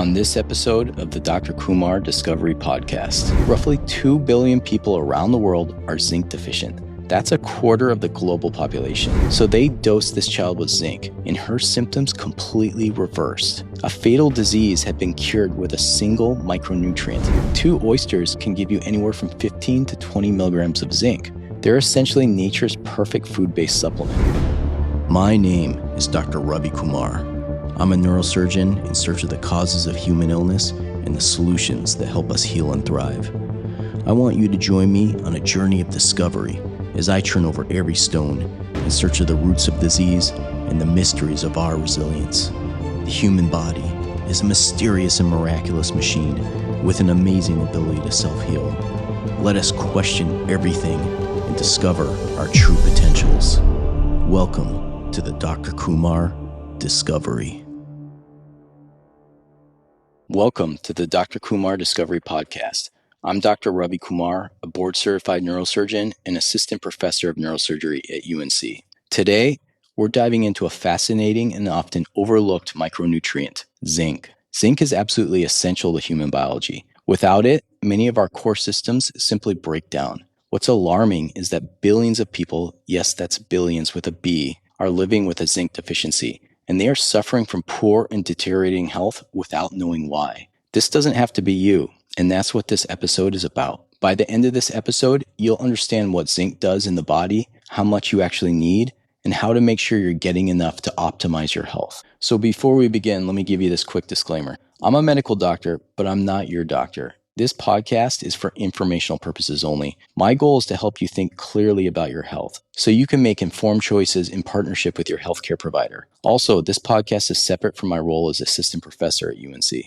On this episode of the Dr. Kumar Discovery Podcast, roughly 2 billion people around the world are zinc deficient. That's a quarter of the global population. So they dosed this child with zinc, and her symptoms completely reversed. A fatal disease had been cured with a single micronutrient. 2 oysters can give you anywhere from 15 to 20 milligrams of zinc. They're essentially nature's perfect food-based supplement. My name is Dr. Ravi Kumar. I'm a neurosurgeon in search of the causes of human illness and the solutions that help us heal and thrive. I want you to join me on a journey of discovery as I turn over every stone in search of the roots of disease and the mysteries of our resilience. The human body is a mysterious and miraculous machine with an amazing ability to self-heal. Let us question everything and discover our true potentials. Welcome to the Dr. Kumar Discovery. Welcome to the Dr. Kumar Discovery Podcast. I'm Dr. Ravi Kumar, a board-certified neurosurgeon and assistant professor of neurosurgery at UNC. Today, we're diving into a fascinating and often overlooked micronutrient, zinc. Zinc is absolutely essential to human biology. Without it, many of our core systems simply break down. What's alarming is that billions of people, yes, that's billions with a B, are living with a zinc deficiency, and they are suffering from poor and deteriorating health without knowing why. This doesn't have to be you, and that's what this episode is about. By the end of this episode, you'll understand what zinc does in the body, how much you actually need, and how to make sure you're getting enough to optimize your health. So before we begin, let me give you this quick disclaimer. I'm a medical doctor, but I'm not your doctor. This podcast is for informational purposes only. My goal is to help you think clearly about your health so you can make informed choices in partnership with your healthcare provider. Also, this podcast is separate from my role as assistant professor at UNC.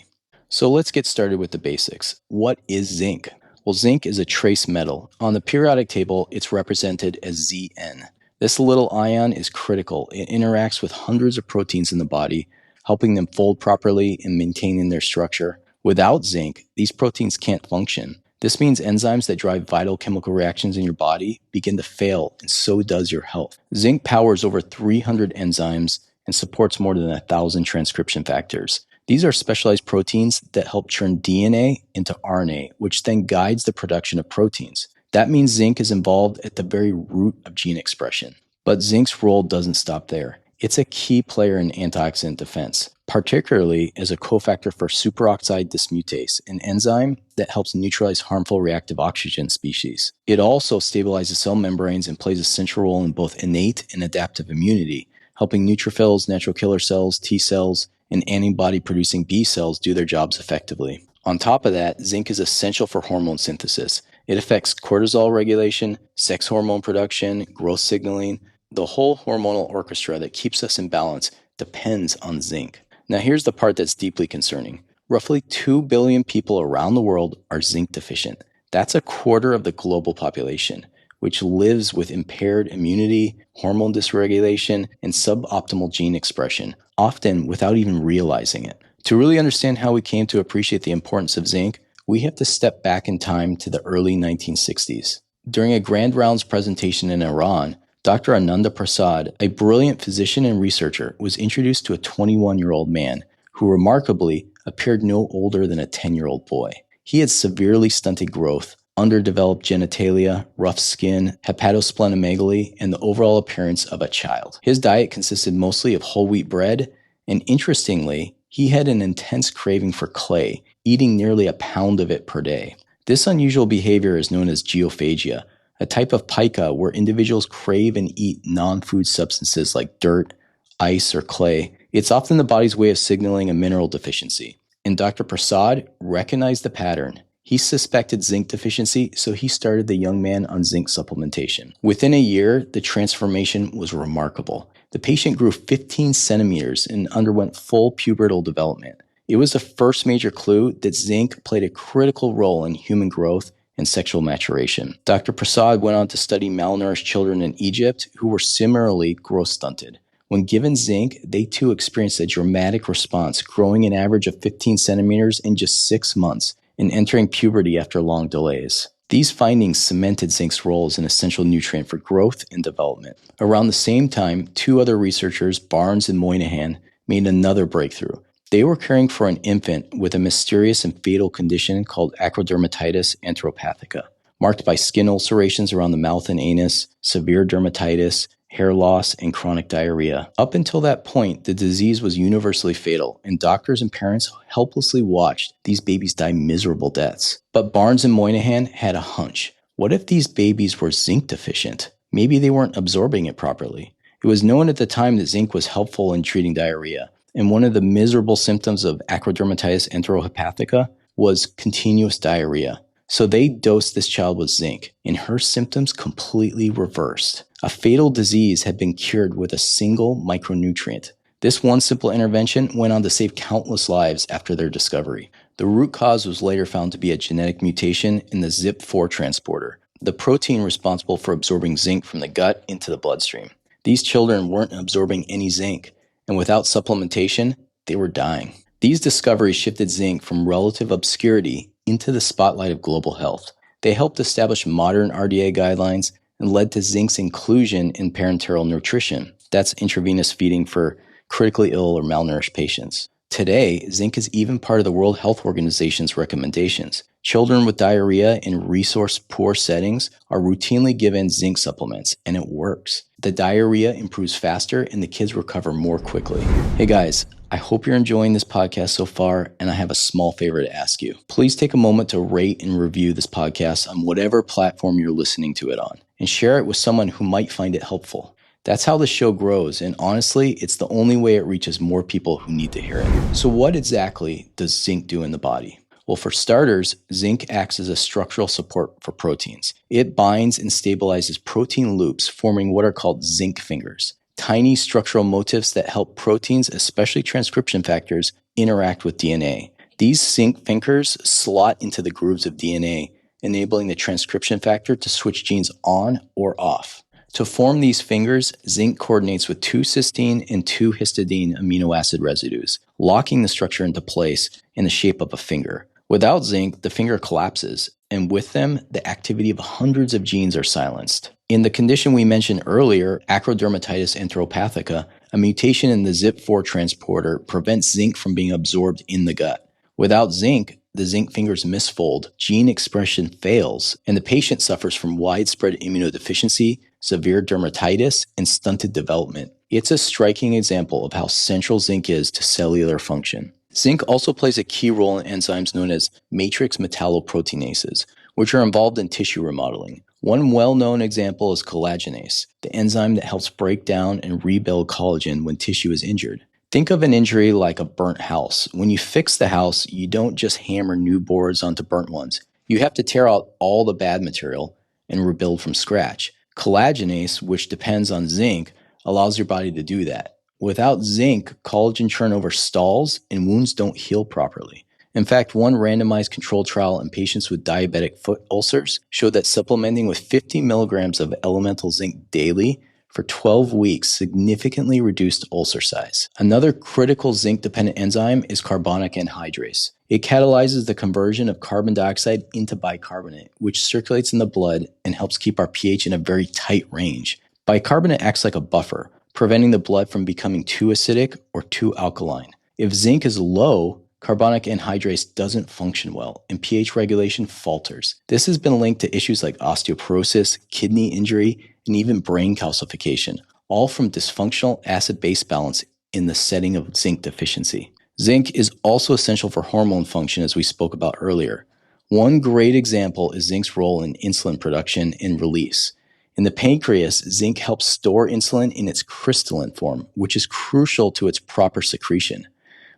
So let's get started with the basics. What is zinc? Well, zinc is a trace metal. On the periodic table, it's represented as Zn. This little ion is critical. It interacts with hundreds of proteins in the body, helping them fold properly and maintaining their structure. Without zinc, these proteins can't function. This means enzymes that drive vital chemical reactions in your body begin to fail, and so does your health. Zinc powers over 300 enzymes and supports more than 1,000 transcription factors. These are specialized proteins that help turn DNA into RNA, which then guides the production of proteins. That means zinc is involved at the very root of gene expression. But zinc's role doesn't stop there. It's a key player in antioxidant defense, particularly as a cofactor for superoxide dismutase, an enzyme that helps neutralize harmful reactive oxygen species. It also stabilizes cell membranes and plays a central role in both innate and adaptive immunity, helping neutrophils, natural killer cells, T cells, and antibody-producing B cells do their jobs effectively. On top of that, zinc is essential for hormone synthesis. It affects cortisol regulation, sex hormone production, growth signaling. The whole hormonal orchestra that keeps us in balance depends on zinc. Now here's the part that's deeply concerning. Roughly 2 billion people around the world are zinc deficient. That's a quarter of the global population, which lives with impaired immunity, hormone dysregulation, and suboptimal gene expression, often without even realizing it. To really understand how we came to appreciate the importance of zinc, we have to step back in time to the early 1960s. During a Grand Rounds presentation in Iran, Dr. Ananda Prasad, a brilliant physician and researcher, was introduced to a 21-year-old man who remarkably appeared no older than a 10-year-old boy. He had severely stunted growth, underdeveloped genitalia, rough skin, hepatosplenomegaly, and the overall appearance of a child. His diet consisted mostly of whole wheat bread, and interestingly, he had an intense craving for clay, eating nearly a pound of it per day. This unusual behavior is known as geophagia, a type of pica where individuals crave and eat non-food substances like dirt, ice, or clay. It's often the body's way of signaling a mineral deficiency. And Dr. Prasad recognized the pattern. He suspected zinc deficiency, so he started the young man on zinc supplementation. Within a year, the transformation was remarkable. The patient grew 15 centimeters and underwent full pubertal development. It was the first major clue that zinc played a critical role in human growth and sexual maturation. Dr. Prasad went on to study malnourished children in Egypt who were similarly growth stunted. When given zinc, they too experienced a dramatic response, growing an average of 15 centimeters in just 6 months and entering puberty after long delays. These findings cemented zinc's role as an essential nutrient for growth and development. Around the same time, 2 other researchers, Barnes and Moynihan, made another breakthrough. They were caring for an infant with a mysterious and fatal condition called acrodermatitis enteropathica, marked by skin ulcerations around the mouth and anus, severe dermatitis, hair loss, and chronic diarrhea. Up until that point, the disease was universally fatal, and doctors and parents helplessly watched these babies die miserable deaths. But Barnes and Moynihan had a hunch. What if these babies were zinc deficient? Maybe they weren't absorbing it properly. It was known at the time that zinc was helpful in treating diarrhea, and one of the miserable symptoms of acrodermatitis enteropathica was continuous diarrhea. So they dosed this child with zinc, and her symptoms completely reversed. A fatal disease had been cured with a single micronutrient. This one simple intervention went on to save countless lives after their discovery. The root cause was later found to be a genetic mutation in the ZIP4 transporter, the protein responsible for absorbing zinc from the gut into the bloodstream. These children weren't absorbing any zinc, and without supplementation, they were dying. These discoveries shifted zinc from relative obscurity into the spotlight of global health. They helped establish modern RDA guidelines and led to zinc's inclusion in parenteral nutrition. That's intravenous feeding for critically ill or malnourished patients. Today, zinc is even part of the World Health Organization's recommendations. Children with diarrhea in resource-poor settings are routinely given zinc supplements, and it works. The diarrhea improves faster, and the kids recover more quickly. Hey guys, I hope you're enjoying this podcast so far, and I have a small favor to ask you. Please take a moment to rate and review this podcast on whatever platform you're listening to it on, and share it with someone who might find it helpful. That's how the show grows, and honestly, it's the only way it reaches more people who need to hear it. So what exactly does zinc do in the body? Well, for starters, zinc acts as a structural support for proteins. It binds and stabilizes protein loops, forming what are called zinc fingers, tiny structural motifs that help proteins, especially transcription factors, interact with DNA. These zinc fingers slot into the grooves of DNA, enabling the transcription factor to switch genes on or off. To form these fingers, zinc coordinates with 2 cysteine and 2 histidine amino acid residues, locking the structure into place in the shape of a finger. Without zinc, the finger collapses, and with them, the activity of hundreds of genes are silenced. In the condition we mentioned earlier, acrodermatitis enteropathica, a mutation in the ZIP4 transporter prevents zinc from being absorbed in the gut. Without zinc, the zinc fingers misfold, gene expression fails, and the patient suffers from widespread immunodeficiency, severe dermatitis, and stunted development. It's a striking example of how central zinc is to cellular function. Zinc also plays a key role in enzymes known as matrix metalloproteinases, which are involved in tissue remodeling. One well-known example is collagenase, the enzyme that helps break down and rebuild collagen when tissue is injured. Think of an injury like a burnt house. When you fix the house, you don't just hammer new boards onto burnt ones. You have to tear out all the bad material and rebuild from scratch. Collagenase, which depends on zinc, allows your body to do that. Without zinc, collagen turnover stalls and wounds don't heal properly. In fact, one randomized controlled trial in patients with diabetic foot ulcers showed that supplementing with 50 milligrams of elemental zinc daily for 12 weeks significantly reduced ulcer size. Another critical zinc-dependent enzyme is carbonic anhydrase. It catalyzes the conversion of carbon dioxide into bicarbonate, which circulates in the blood and helps keep our pH in a very tight range. Bicarbonate acts like a buffer, preventing the blood from becoming too acidic or too alkaline. If zinc is low, carbonic anhydrase doesn't function well, and pH regulation falters. This has been linked to issues like osteoporosis, kidney injury, and even brain calcification, all from dysfunctional acid-base balance in the setting of zinc deficiency. Zinc is also essential for hormone function, as we spoke about earlier. One great example is zinc's role in insulin production and release. In the pancreas, zinc helps store insulin in its crystalline form, which is crucial to its proper secretion.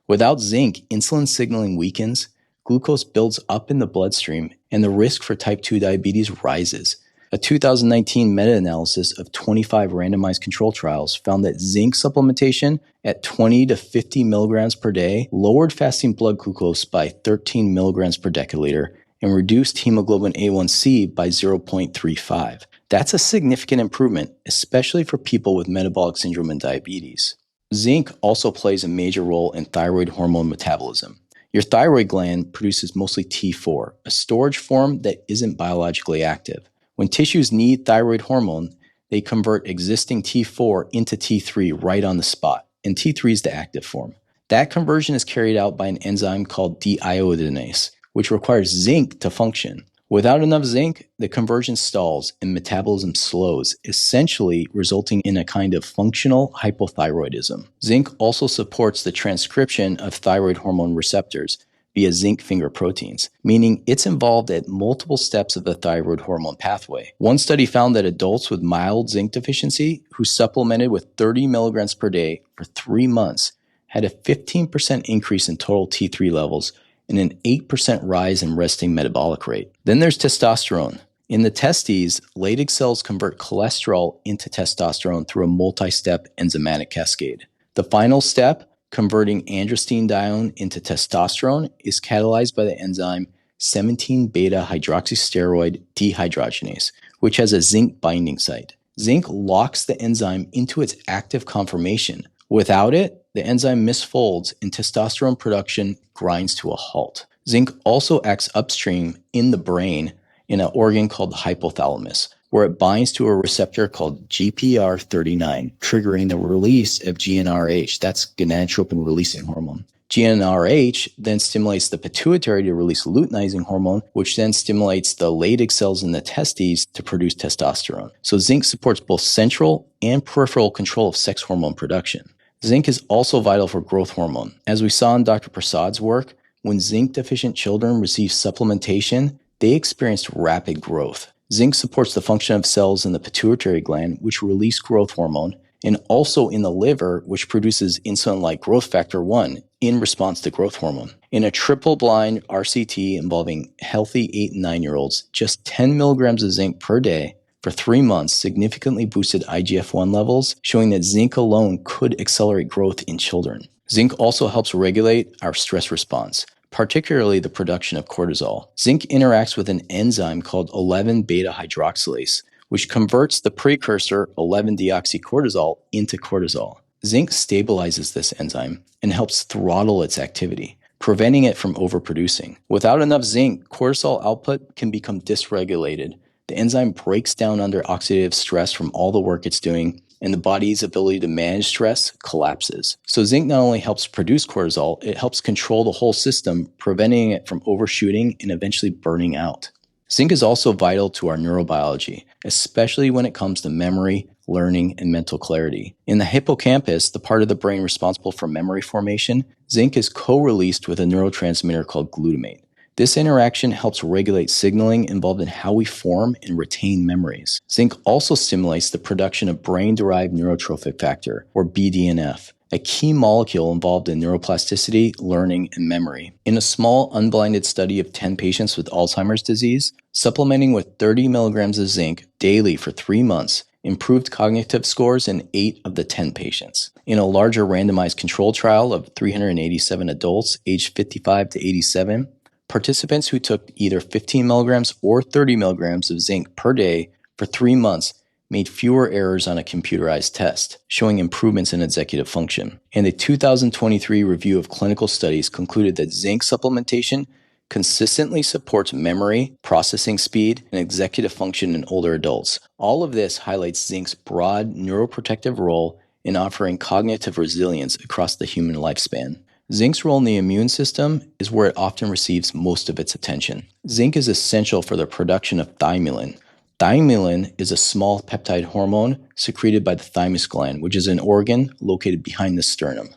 Without zinc, insulin signaling weakens, glucose builds up in the bloodstream, and the risk for type 2 diabetes rises. A 2019 meta-analysis of 25 randomized control trials found that zinc supplementation at 20 to 50 milligrams per day lowered fasting blood glucose by 13 milligrams per deciliter and reduced hemoglobin A1C by 0.35. That's a significant improvement, especially for people with metabolic syndrome and diabetes. Zinc also plays a major role in thyroid hormone metabolism. Your thyroid gland produces mostly T4, a storage form that isn't biologically active. When tissues need thyroid hormone, they convert existing T4 into T3 right on the spot, and T3 is the active form. That conversion is carried out by an enzyme called deiodinase, which requires zinc to function. Without enough zinc, the conversion stalls and metabolism slows, essentially resulting in a kind of functional hypothyroidism. Zinc also supports the transcription of thyroid hormone receptors via zinc finger proteins, meaning it's involved at multiple steps of the thyroid hormone pathway. One study found that adults with mild zinc deficiency who supplemented with 30 milligrams per day for 3 months had a 15% increase in total T3 levels and an 8% rise in resting metabolic rate. Then there's testosterone. In the testes, Leydig cells convert cholesterol into testosterone through a multi-step enzymatic cascade. The final step, converting androstenedione into testosterone, is catalyzed by the enzyme 17-beta-hydroxysteroid dehydrogenase, which has a zinc binding site. Zinc locks the enzyme into its active conformation. Without it, the enzyme misfolds and testosterone production grinds to a halt. Zinc also acts upstream in the brain in an organ called the hypothalamus, where it binds to a receptor called GPR39, triggering the release of GnRH, that's gonadotropin-releasing hormone. GnRH then stimulates the pituitary to release luteinizing hormone, which then stimulates the Leydig cells in the testes to produce testosterone. So zinc supports both central and peripheral control of sex hormone production. Zinc is also vital for growth hormone. As we saw in Dr. Prasad's work, when zinc-deficient children receive supplementation, they experienced rapid growth. Zinc supports the function of cells in the pituitary gland, which release growth hormone, and also in the liver, which produces insulin-like growth factor 1 in response to growth hormone. In a triple-blind RCT involving healthy 8 and 9-year-olds, just 10 milligrams of zinc per day for 3 months significantly boosted IGF-1 levels, showing that zinc alone could accelerate growth in children. Zinc also helps regulate our stress response, particularly the production of cortisol. Zinc interacts with an enzyme called 11-beta-hydroxylase, which converts the precursor 11-deoxycortisol into cortisol. Zinc stabilizes this enzyme and helps throttle its activity, preventing it from overproducing. Without enough zinc, cortisol output can become dysregulated. The enzyme breaks down under oxidative stress from all the work it's doing, and the body's ability to manage stress collapses. So zinc not only helps produce cortisol, it helps control the whole system, preventing it from overshooting and eventually burning out. Zinc is also vital to our neurobiology, especially when it comes to memory, learning, and mental clarity. In the hippocampus, the part of the brain responsible for memory formation, zinc is co-released with a neurotransmitter called glutamate. This interaction helps regulate signaling involved in how we form and retain memories. Zinc also stimulates the production of brain-derived neurotrophic factor, or BDNF, a key molecule involved in neuroplasticity, learning, and memory. In a small, unblinded study of 10 patients with Alzheimer's disease, supplementing with 30 milligrams of zinc daily for 3 months improved cognitive scores in 8 of the 10 patients. In a larger randomized control trial of 387 adults aged 55 to 87, participants who took either 15 milligrams or 30 milligrams of zinc per day for 3 months made fewer errors on a computerized test, showing improvements in executive function. And a 2023 review of clinical studies concluded that zinc supplementation consistently supports memory, processing speed, and executive function in older adults. All of this highlights zinc's broad neuroprotective role in offering cognitive resilience across the human lifespan. Zinc's role in the immune system is where it often receives most of its attention. Zinc is essential for the production of thymulin. Thymulin is a small peptide hormone secreted by the thymus gland, which is an organ located behind the sternum.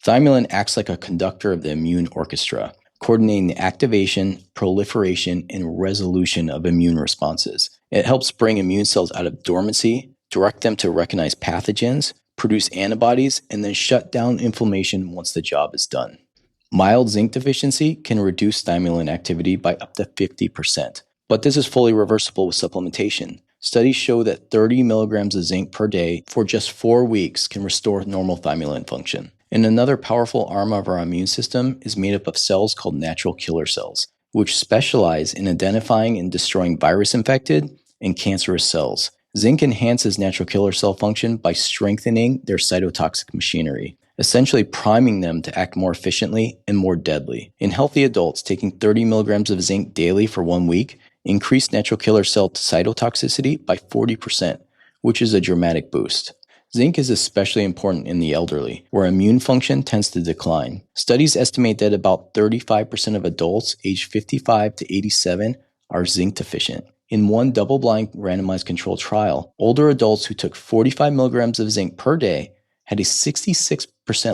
Thymulin acts like a conductor of the immune orchestra, coordinating the activation, proliferation, and resolution of immune responses. It helps bring immune cells out of dormancy, direct them to recognize pathogens, produce antibodies, and then shut down inflammation once the job is done. Mild zinc deficiency can reduce thymulin activity by up to 50%, but this is fully reversible with supplementation. Studies show that 30 milligrams of zinc per day for just 4 weeks can restore normal thymulin function. And another powerful arm of our immune system is made up of cells called natural killer cells, which specialize in identifying and destroying virus-infected and cancerous cells. Zinc enhances natural killer cell function by strengthening their cytotoxic machinery, essentially priming them to act more efficiently and more deadly. In healthy adults, taking 30 milligrams of zinc daily for 1 week increased natural killer cell cytotoxicity by 40%, which is a dramatic boost. Zinc is especially important in the elderly, where immune function tends to decline. Studies estimate that about 35% of adults aged 55 to 87 are zinc deficient. In one double-blind randomized controlled trial, older adults who took 45 milligrams of zinc per day had a 66%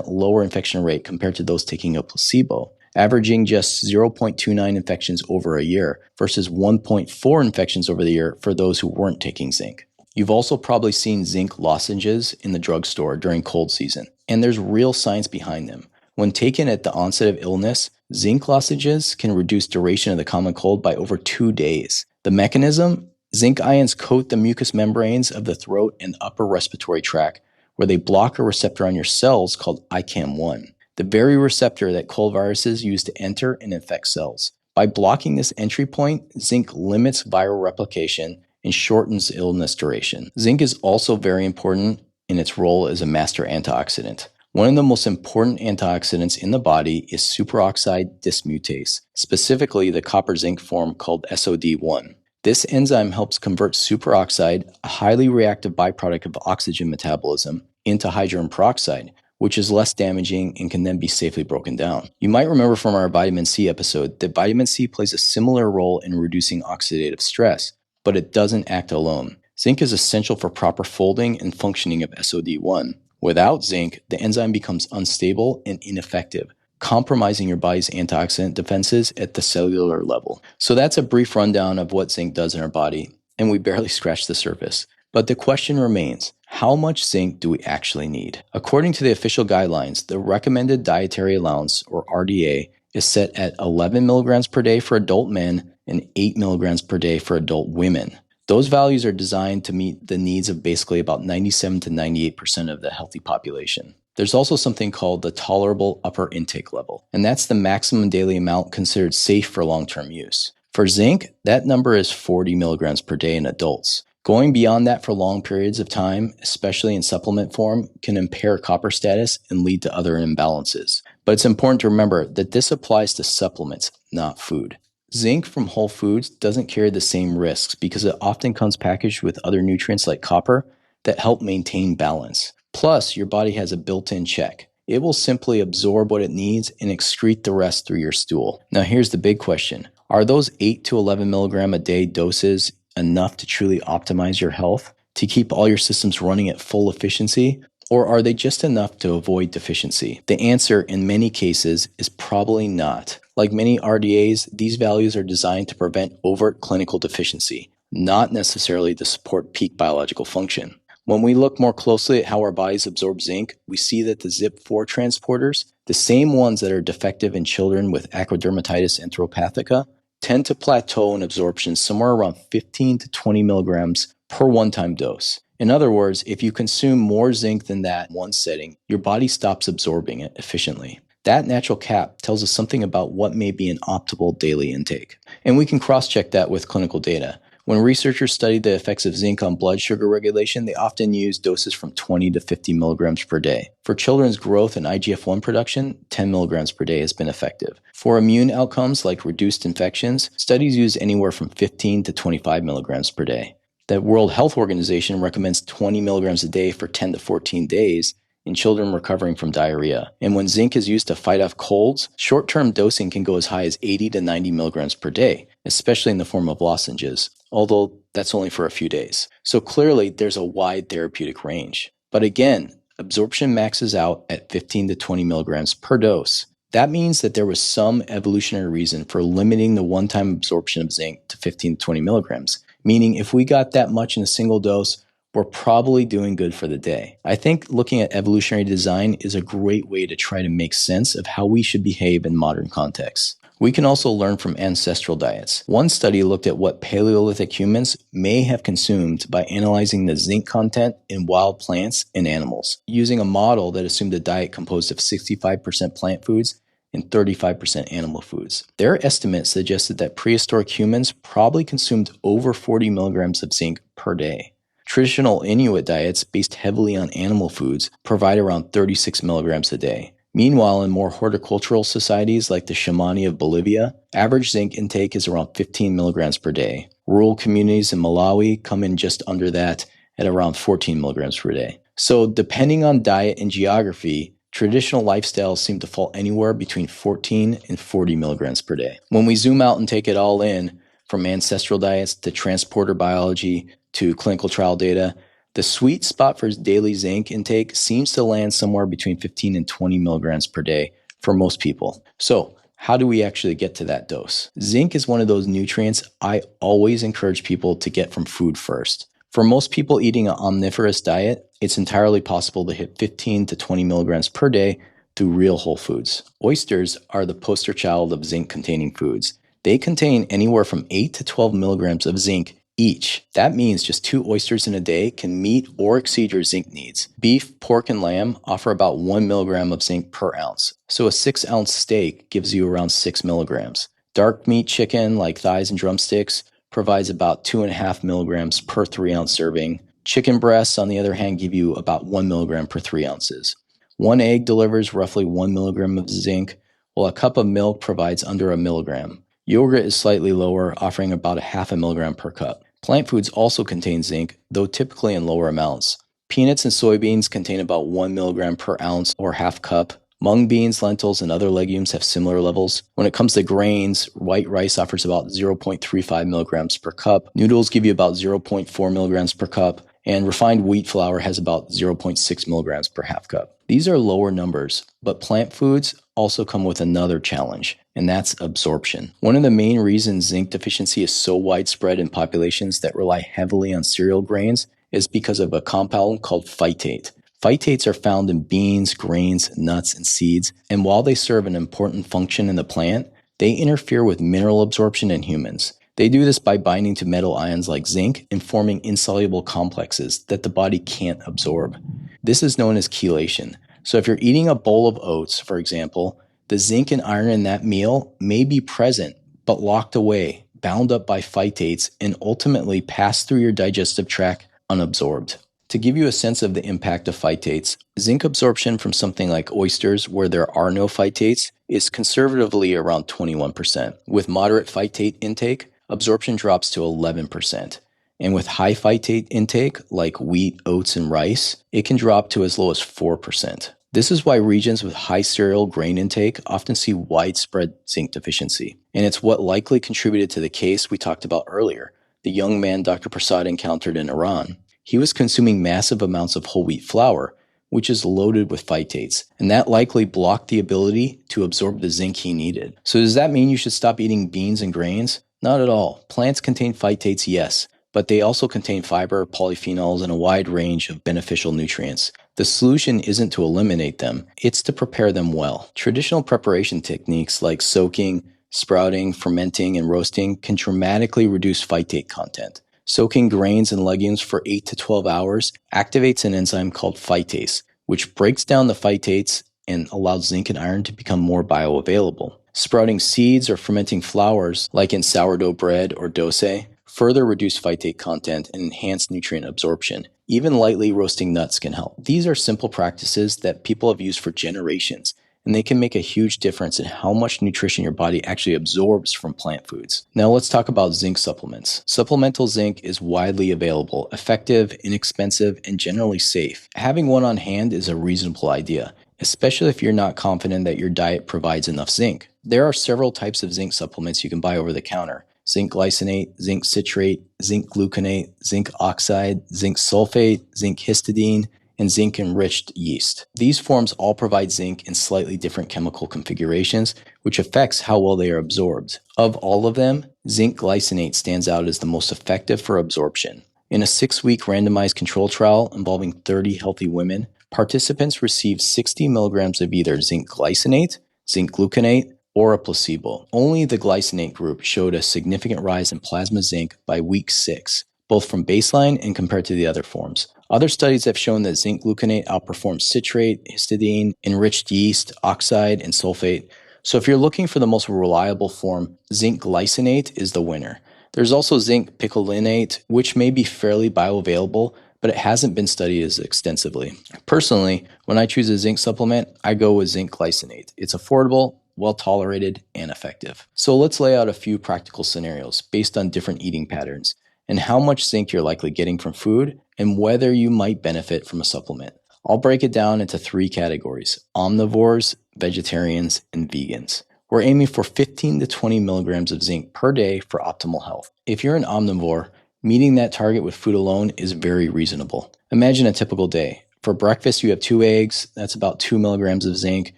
lower infection rate compared to those taking a placebo, averaging just 0.29 infections over a year versus 1.4 infections over the year for those who weren't taking zinc. You've also probably seen zinc lozenges in the drugstore during cold season, and there's real science behind them. When taken at the onset of illness, zinc lozenges can reduce duration of the common cold by over 2 days. The mechanism? Zinc ions coat the mucous membranes of the throat and upper respiratory tract, where they block a receptor on your cells called ICAM1, the very receptor that cold viruses use to enter and infect cells. By blocking this entry point, zinc limits viral replication and shortens illness duration. Zinc is also very important in its role as a master antioxidant. One of the most important antioxidants in the body is superoxide dismutase, specifically the copper-zinc form called SOD1. This enzyme helps convert superoxide, a highly reactive byproduct of oxygen metabolism, into hydrogen peroxide, which is less damaging and can then be safely broken down. You might remember from our vitamin C episode that vitamin C plays a similar role in reducing oxidative stress, but it doesn't act alone. Zinc is essential for proper folding and functioning of SOD1. Without zinc, the enzyme becomes unstable and ineffective, compromising your body's antioxidant defenses at the cellular level. So that's a brief rundown of what zinc does in our body, and we barely scratched the surface. But the question remains, how much zinc do we actually need? According to the official guidelines, the recommended dietary allowance, or RDA, is set at 11 milligrams per day for adult men and 8 milligrams per day for adult women. Those values are designed to meet the needs of basically about 97 to 98% of the healthy population. There's also something called the tolerable upper intake level, and that's the maximum daily amount considered safe for long-term use. For zinc, that number is 40 milligrams per day in adults. Going beyond that for long periods of time, especially in supplement form, can impair copper status and lead to other imbalances. But it's important to remember that this applies to supplements, not food. Zinc from whole foods doesn't carry the same risks because it often comes packaged with other nutrients like copper that help maintain balance. Plus, your body has a built-in check. It will simply absorb what it needs and excrete the rest through your stool. Now here's the big question. Are those 8 to 11 milligram a day doses enough to truly optimize your health, to keep all your systems running at full efficiency? Or are they just enough to avoid deficiency? The answer in many cases is probably not. Like many RDAs, these values are designed to prevent overt clinical deficiency, not necessarily to support peak biological function. When we look more closely at how our bodies absorb zinc, we see that the ZIP4 transporters, the same ones that are defective in children with acrodermatitis enteropathica, tend to plateau in absorption somewhere around 15 to 20 milligrams per one-time dose. In other words, if you consume more zinc than that in one setting, your body stops absorbing it efficiently. That natural cap tells us something about what may be an optimal daily intake. And we can cross-check that with clinical data. When researchers studied the effects of zinc on blood sugar regulation, they often used doses from 20 to 50 milligrams per day. For children's growth and IGF-1 production, 10 milligrams per day has been effective. For immune outcomes like reduced infections, studies use anywhere from 15 to 25 milligrams per day. The World Health Organization recommends 20 milligrams a day for 10 to 14 days in children recovering from diarrhea. And when zinc is used to fight off colds, short-term dosing can go as high as 80 to 90 milligrams per day, especially in the form of lozenges, although that's only for a few days. So clearly, there's a wide therapeutic range. But again, absorption maxes out at 15 to 20 milligrams per dose. That means that there was some evolutionary reason for limiting the one-time absorption of zinc to 15 to 20 milligrams, meaning if we got that much in a single dose, we're probably doing good for the day. I think looking at evolutionary design is a great way to try to make sense of how we should behave in modern contexts. We can also learn from ancestral diets. One study looked at what Paleolithic humans may have consumed by analyzing the zinc content in wild plants and animals, using a model that assumed a diet composed of 65% plant foods and 35% animal foods. Their estimate suggested that prehistoric humans probably consumed over 40 milligrams of zinc per day. Traditional Inuit diets, based heavily on animal foods, provide around 36 milligrams a day. Meanwhile, in more horticultural societies like the Shawnee of Bolivia, average zinc intake is around 15 milligrams per day. Rural communities in Malawi come in just under that at around 14 milligrams per day. So depending on diet and geography, traditional lifestyles seem to fall anywhere between 14 and 40 milligrams per day. When we zoom out and take it all in, from ancestral diets to transporter biology to clinical trial data, the sweet spot for daily zinc intake seems to land somewhere between 15 and 20 milligrams per day for most people. So, how do we actually get to that dose? Zinc is one of those nutrients I always encourage people to get from food first. For most people eating an omnivorous diet, it's entirely possible to hit 15 to 20 milligrams per day through real whole foods. Oysters are the poster child of zinc-containing foods. They contain anywhere from 8 to 12 milligrams of zinc each. That means just 2 oysters in a day can meet or exceed your zinc needs. Beef, pork, and lamb offer about 1 milligram of zinc per ounce. So a 6-ounce steak gives you around 6 milligrams. Dark meat chicken like thighs and drumsticks provides about 2.5 milligrams per 3-ounce serving. Chicken breasts, on the other hand, give you about 1 milligram per 3 ounces. One egg delivers roughly 1 milligram of zinc, while a cup of milk provides under a milligram. Yogurt is slightly lower, offering about 0.5 milligram per cup. Plant foods also contain zinc, though typically in lower amounts. Peanuts and soybeans contain about 1 milligram per ounce or half cup. Mung beans, lentils, and other legumes have similar levels. When it comes to grains, white rice offers about 0.35 milligrams per cup. Noodles give you about 0.4 milligrams per cup. And refined wheat flour has about 0.6 milligrams per half cup. These are lower numbers, but plant foods also come with another challenge, and that's absorption. One of the main reasons zinc deficiency is so widespread in populations that rely heavily on cereal grains is because of a compound called phytate. Phytates are found in beans, grains, nuts, and seeds, and while they serve an important function in the plant, they interfere with mineral absorption in humans. They do this by binding to metal ions like zinc and forming insoluble complexes that the body can't absorb. This is known as chelation. So if you're eating a bowl of oats, for example, the zinc and iron in that meal may be present, but locked away, bound up by phytates, and ultimately pass through your digestive tract unabsorbed. To give you a sense of the impact of phytates, zinc absorption from something like oysters where there are no phytates is conservatively around 21%. With moderate phytate intake, absorption drops to 11%. And with high phytate intake, like wheat, oats, and rice, it can drop to as low as 4%. This is why regions with high cereal grain intake often see widespread zinc deficiency. And it's what likely contributed to the case we talked about earlier, the young man Dr. Prasad encountered in Iran. He was consuming massive amounts of whole wheat flour, which is loaded with phytates, and that likely blocked the ability to absorb the zinc he needed. So does that mean you should stop eating beans and grains? Not at all. Plants contain phytates, yes, but they also contain fiber, polyphenols, and a wide range of beneficial nutrients. The solution isn't to eliminate them, it's to prepare them well. Traditional preparation techniques like soaking, sprouting, fermenting, and roasting can dramatically reduce phytate content. Soaking grains and legumes for 8 to 12 hours activates an enzyme called phytase, which breaks down the phytates and allows zinc and iron to become more bioavailable. Sprouting seeds or fermenting flours, like in sourdough bread or dosage, further reduce phytate content and enhance nutrient absorption. Even lightly roasting nuts can help. These are simple practices that people have used for generations, and they can make a huge difference in how much nutrition your body actually absorbs from plant foods. Now let's talk about zinc supplements. Supplemental zinc is widely available, effective, inexpensive, and generally safe. Having one on hand is a reasonable idea, especially if you're not confident that your diet provides enough zinc. There are several types of zinc supplements you can buy over the counter. Zinc glycinate, zinc citrate, zinc gluconate, zinc oxide, zinc sulfate, zinc histidine, and zinc-enriched yeast. These forms all provide zinc in slightly different chemical configurations, which affects how well they are absorbed. Of all of them, zinc glycinate stands out as the most effective for absorption. In a 6-week randomized control trial involving 30 healthy women, participants received 60 milligrams of either zinc glycinate, zinc gluconate, or a placebo. Only the glycinate group showed a significant rise in plasma zinc by week 6, both from baseline and compared to the other forms. Other studies have shown that zinc gluconate outperforms citrate, histidine, enriched yeast, oxide, and sulfate. So if you're looking for the most reliable form, zinc glycinate is the winner. There's also zinc picolinate, which may be fairly bioavailable, but it hasn't been studied as extensively. Personally, when I choose a zinc supplement, I go with zinc glycinate. It's affordable, well-tolerated, and effective. So let's lay out a few practical scenarios based on different eating patterns. and how much zinc you're likely getting from food, and whether you might benefit from a supplement. I'll break it down into 3 categories: omnivores, vegetarians, and vegans. We're aiming for 15 to 20 milligrams of zinc per day for optimal health. If you're an omnivore, meeting that target with food alone is very reasonable. Imagine a typical day. For breakfast, you have 2 eggs, that's about 2 milligrams of zinc.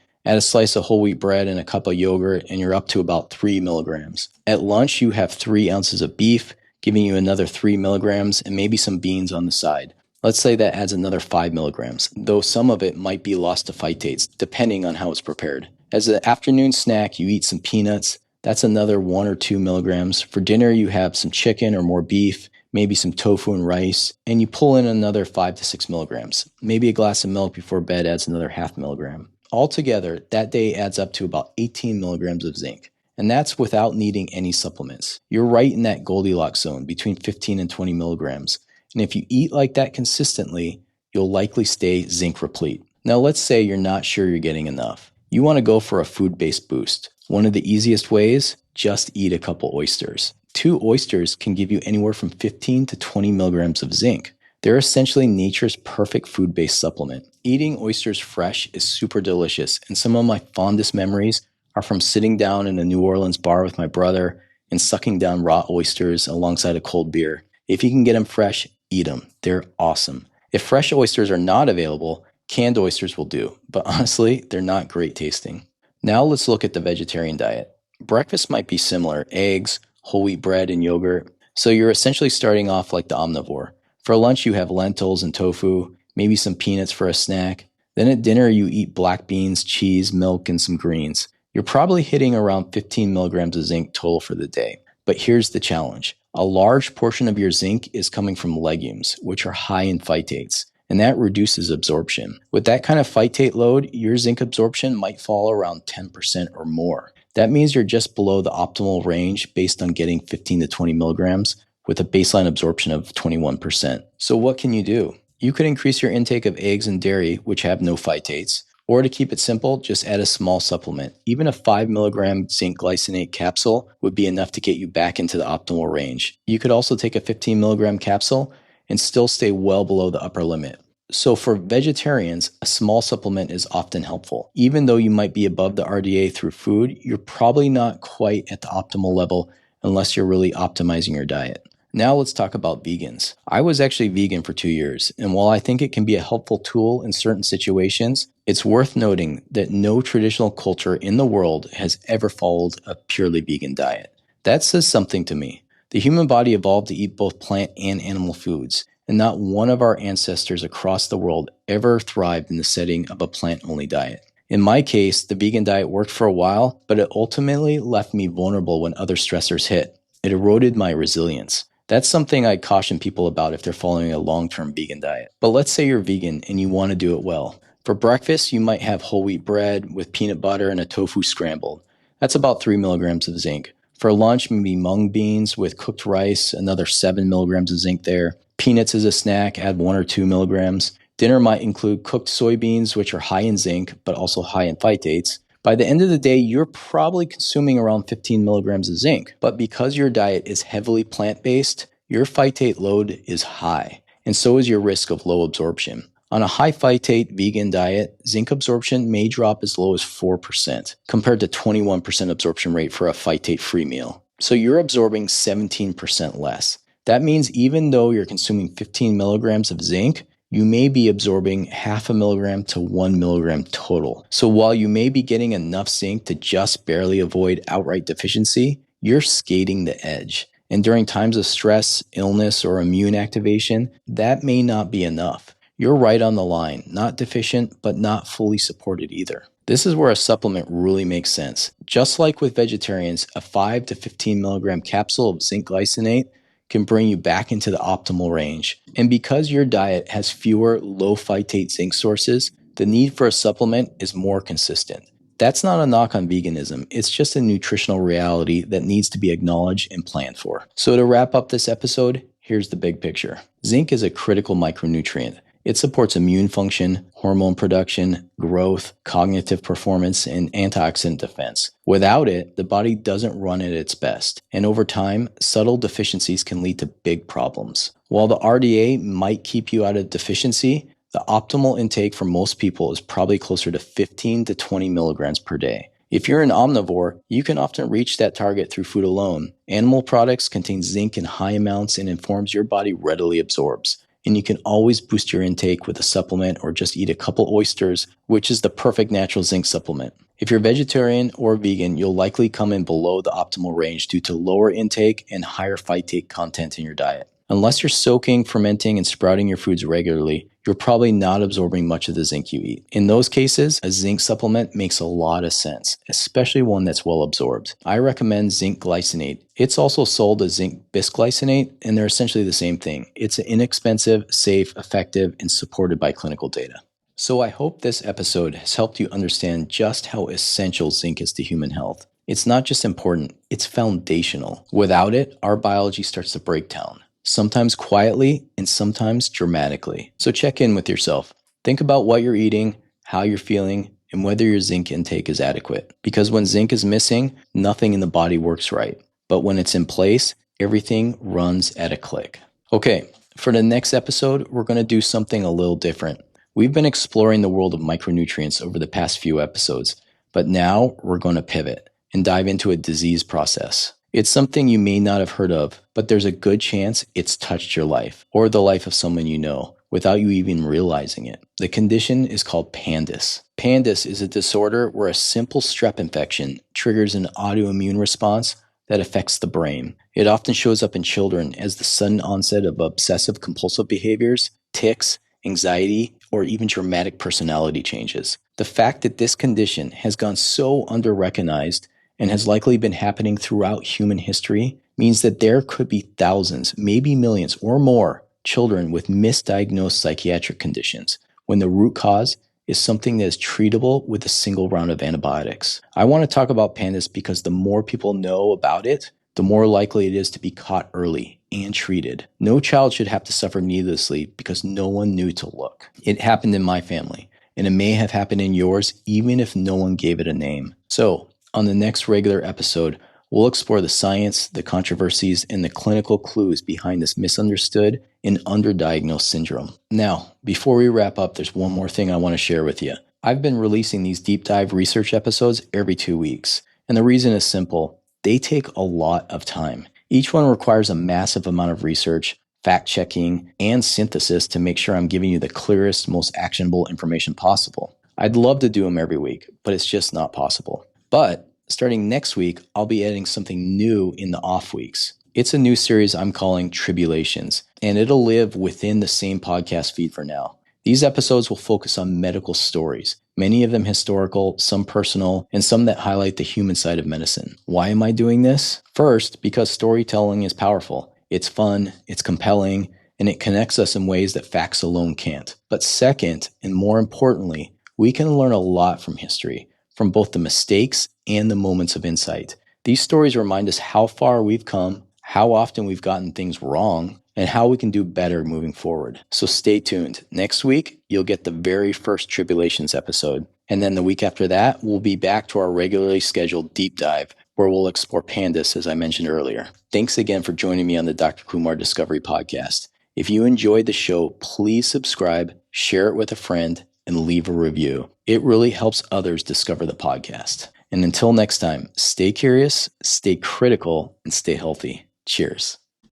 Add a slice of whole wheat bread and a cup of yogurt, and you're up to about 3 milligrams. At lunch, you have 3 ounces of beef, giving you another 3 milligrams, and maybe some beans on the side. Let's say that adds another 5 milligrams, though some of it might be lost to phytates, depending on how it's prepared. As an afternoon snack, you eat some peanuts. That's another 1 or 2 milligrams. For dinner, you have some chicken or more beef, maybe some tofu and rice, and you pull in another 5 to 6 milligrams. Maybe a glass of milk before bed adds another half milligram. Altogether, that day adds up to about 18 milligrams of zinc, and that's without needing any supplements. You're right in that Goldilocks zone between 15 and 20 milligrams, and if you eat like that consistently, you'll likely stay zinc replete. Now let's say you're not sure you're getting enough. You want to go for a food-based boost. One of the easiest ways, just eat a couple oysters. 2 oysters can give you anywhere from 15 to 20 milligrams of zinc. They're essentially nature's perfect food-based supplement. Eating oysters fresh is super delicious, and some of my fondest memories are from sitting down in a New Orleans bar with my brother and sucking down raw oysters alongside a cold beer. If you can get them fresh, eat them. They're awesome. If fresh oysters are not available, canned oysters will do, but honestly, they're not great tasting. Now let's look at the vegetarian diet. Breakfast might be similar: eggs, whole wheat bread, and yogurt. So you're essentially starting off like the omnivore. For lunch, you have lentils and tofu, maybe some peanuts for a snack. Then at dinner, you eat black beans, cheese, milk, and some greens. You're probably hitting around 15 milligrams of zinc total for the day. But here's the challenge. A large portion of your zinc is coming from legumes, which are high in phytates, and that reduces absorption. With that kind of phytate load, your zinc absorption might fall around 10% or more. That means you're just below the optimal range based on getting 15 to 20 milligrams with a baseline absorption of 21%. So what can you do? You could increase your intake of eggs and dairy, which have no phytates, or to keep it simple, just add a small supplement. Even a 5 milligram zinc glycinate capsule would be enough to get you back into the optimal range. You could also take a 15 milligram capsule and still stay well below the upper limit. So for vegetarians, a small supplement is often helpful. Even though you might be above the RDA through food, you're probably not quite at the optimal level unless you're really optimizing your diet. Now let's talk about vegans. I was actually vegan for 2 years, and while I think it can be a helpful tool in certain situations, it's worth noting that no traditional culture in the world has ever followed a purely vegan diet. That says something to me. The human body evolved to eat both plant and animal foods, and not one of our ancestors across the world ever thrived in the setting of a plant-only diet. In my case, the vegan diet worked for a while, but it ultimately left me vulnerable when other stressors hit. It eroded my resilience. That's something I'd caution people about if they're following a long-term vegan diet. But let's say you're vegan and you want to do it well. For breakfast, you might have whole wheat bread with peanut butter and a tofu scrambled. That's about 3 milligrams of zinc. For lunch, maybe mung beans with cooked rice, another 7 milligrams of zinc there. Peanuts as a snack, add 1 or 2 milligrams. Dinner might include cooked soybeans, which are high in zinc, but also high in phytates. By the end of the day, you're probably consuming around 15 milligrams of zinc. But because your diet is heavily plant-based, your phytate load is high, and so is your risk of low absorption. On a high phytate vegan diet, zinc absorption may drop as low as 4%, compared to 21% absorption rate for a phytate-free meal. So you're absorbing 17% less. That means even though you're consuming 15 milligrams of zinc, you may be absorbing half a milligram to 1 milligram total. So while you may be getting enough zinc to just barely avoid outright deficiency, you're skating the edge. And during times of stress, illness, or immune activation, that may not be enough. You're right on the line, not deficient, but not fully supported either. This is where a supplement really makes sense. Just like with vegetarians, a 5 to 15 milligram capsule of zinc glycinate can bring you back into the optimal range. And because your diet has fewer low phytate zinc sources, the need for a supplement is more consistent. That's not a knock on veganism, it's just a nutritional reality that needs to be acknowledged and planned for. So to wrap up this episode, here's the big picture. Zinc is a critical micronutrient. It supports immune function, hormone production, growth, cognitive performance, and antioxidant defense. Without it, the body doesn't run at its best, and over time, subtle deficiencies can lead to big problems. While the RDA might keep you out of deficiency, the optimal intake for most people is probably closer to 15 to 20 milligrams per day. If you're an omnivore, you can often reach that target through food alone. Animal products contain zinc in high amounts and in forms your body readily absorbs. And you can always boost your intake with a supplement or just eat a couple oysters, which is the perfect natural zinc supplement. If you're vegetarian or vegan, you'll likely come in below the optimal range due to lower intake and higher phytate content in your diet. Unless you're soaking, fermenting, and sprouting your foods regularly, you're probably not absorbing much of the zinc you eat. In those cases, a zinc supplement makes a lot of sense, especially one that's well absorbed. I recommend zinc glycinate. It's also sold as zinc bisglycinate, and they're essentially the same thing. It's inexpensive, safe, effective, and supported by clinical data. So I hope this episode has helped you understand just how essential zinc is to human health. It's not just important, it's foundational. Without it, our biology starts to break down. Sometimes quietly and sometimes dramatically. So check in with yourself. Think about what you're eating, how you're feeling, and whether your zinc intake is adequate. Because when zinc is missing, nothing in the body works right. But when it's in place, everything runs at a click. Okay, for the next episode, we're going to do something a little different. We've been exploring the world of micronutrients over the past few episodes, but now we're going to pivot and dive into a disease process. It's something you may not have heard of, but there's a good chance it's touched your life or the life of someone you know without you even realizing it. The condition is called PANDAS. PANDAS is a disorder where a simple strep infection triggers an autoimmune response that affects the brain. It often shows up in children as the sudden onset of obsessive compulsive behaviors, tics, anxiety, or even dramatic personality changes. The fact that this condition has gone so under-recognized and has likely been happening throughout human history means that there could be thousands, maybe millions or more children with misdiagnosed psychiatric conditions when the root cause is something that is treatable with a single round of antibiotics. I want to talk about PANDAS because the more people know about it, the more likely it is to be caught early and treated. No child should have to suffer needlessly because no one knew to look. It happened in my family, and it may have happened in yours even if no one gave it a name. So, on the next regular episode, we'll explore the science, the controversies, and the clinical clues behind this misunderstood and underdiagnosed syndrome. Now, before we wrap up, there's one more thing I want to share with you. I've been releasing these deep dive research episodes every 2 weeks, and the reason is simple. They take a lot of time. Each one requires a massive amount of research, fact-checking, and synthesis to make sure I'm giving you the clearest, most actionable information possible. I'd love to do them every week, but it's just not possible. But starting next week, I'll be adding something new in the off weeks. It's a new series I'm calling Tribulations, and it'll live within the same podcast feed for now. These episodes will focus on medical stories, many of them historical, some personal, and some that highlight the human side of medicine. Why am I doing this? First, because storytelling is powerful. It's fun, it's compelling, and it connects us in ways that facts alone can't. But second, and more importantly, we can learn a lot from history, from both the mistakes and the moments of insight. These stories remind us how far we've come, how often we've gotten things wrong, and how we can do better moving forward. So stay tuned. Next week, you'll get the very first Tribulations episode. And then the week after that, we'll be back to our regularly scheduled deep dive, where we'll explore PANDAS, as I mentioned earlier. Thanks again for joining me on the Dr. Kumar Discovery Podcast. If you enjoyed the show, please subscribe, share it with a friend, and leave a review. It really helps others discover the podcast. And until next time, stay curious, stay critical, and stay healthy. Cheers.